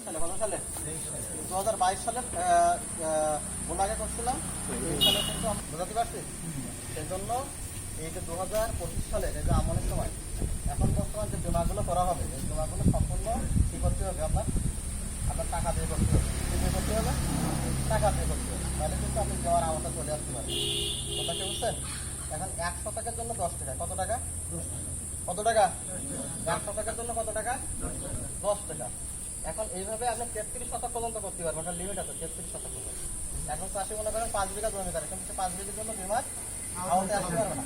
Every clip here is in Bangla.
সালে 2022 সালে ওনাকে করছিলাম এই সালে কিন্তু বোঝাতে পারছি। সেই জন্য এই যে 2025 সালে এই যে আমলের সময় এখন বর্তমান যে বিমাগুলো করা হবে এই বিমাগুলো সম্পূর্ণ কী করতে হবে আপনার টাকা দিয়ে করতে হবে। কী দিয়ে করতে হবে? টাকা দিয়ে করতে হবে। তাহলে কিন্তু আপনি দেওয়ার আওতা চলে আসতে পারেন। কথা কি বুঝছেন? এখন 100 টাকার জন্য 10 টাকা। কত টাকা? কত টাকা? 100 টাকার জন্য কত টাকা? 10 টাকা। এখন এইভাবে আপনি 33% পর্যন্ত করতে পারবেন। ওটার লিমিট আছে 33% পর্যন্ত। এখন চাষি মনে করেন 5 বিঘা জমি করে, কিন্তু 5 বিঘার জন্য বিমার আওতায় আসতে পারবে না।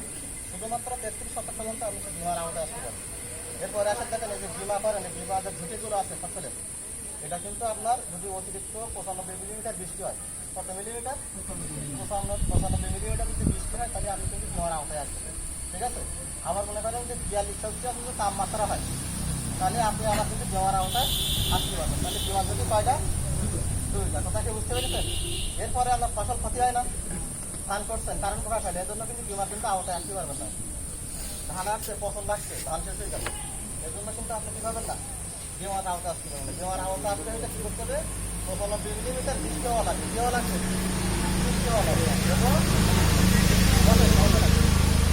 শুধুমাত্র 33% পর্যন্ত আপনি বিমার আওতায় আসতে পারবেন। এরপরে আসে দেখেন এই যে বিমা করেন, এই বিমা যে ঝুঁকিগুলো আছে ফসলের, এটা কিন্তু আপনার যদি অতিরিক্ত 95 মিলিমিটার বৃষ্টি হয়, কত মিলিমিটার? 95 মিলিমিটার যদি বৃষ্টি হয় তাহলে আপনি কিন্তু বিমার আওতায় আসবেন। ঠিক আছে? আবার মনে করেন যে 42 সেলসিয়াস যদি তাপমাত্রা হয় তাহলে আপনি আমার কিন্তু বিমার আওতায় আসতে পারবেন। তাহলে বিমা যদি কয়টা? 2টা। কথাকে বুঝতে পেরেছেন? এরপরে আপনার ফসল ক্ষতি হয় না, ধান করছেন কারেন্ট প্রকাশ হয়, এর জন্য কিন্তু বিমার কিন্তু আওতায় আসতে পারবেন না। ধান আসছে, ফসল লাগছে, ধান শেষ হয়ে যাবে, এর জন্য কিন্তু আপনি কী পাবেন না, বিমার আওতায় আসতে পারবেন না। বিমার আওতায় আসতে হলে কী করতে হবে? 95 মিলিমিটার বৃষ্টি হওয়া লাগবে। কী হওয়া লাগবে? বৃষ্টি হওয়া লাগবে এবং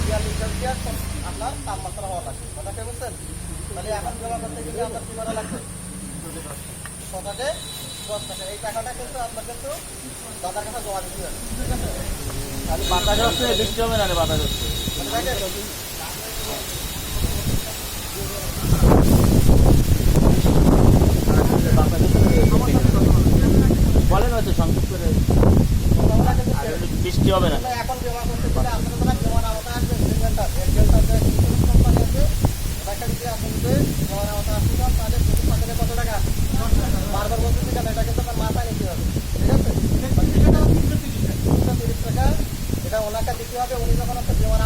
42 সেলসিয়াস আপনার তাপমাত্রা হওয়া লাগবে। কথাকে বুঝছেন? তাহলে এখন জমা করতে গেলে আপনার কী করা লাগবে? সকালে 10 টাকা। এই টাকাটা কিন্তু আপনার কিন্তু দাদার কাছে জমা দিতে হবে। ঠিক আছে? তাহলে বাতাস হচ্ছে, বৃষ্টি হবে না রে, বাতাস হচ্ছে। বলেন হয়তো সংক্ষেপ করে, বৃষ্টি হবে না। এখন জমা করতে গেলে আপনারা জমার আওতায় আসবেন। কোম্পানি আছে, ওটাকে যদি আপনি জমার আওতায় আসতে চান তাহলে প্রতি সকালে কত টাকা? বারবার বলতে কেন, এটা কিন্তু আপনার মাথায় নিতে হবে। ঠিক আছে? 330 টাকা এটা ওনাকে দিতে হবে। উনি যখন আপনার জমার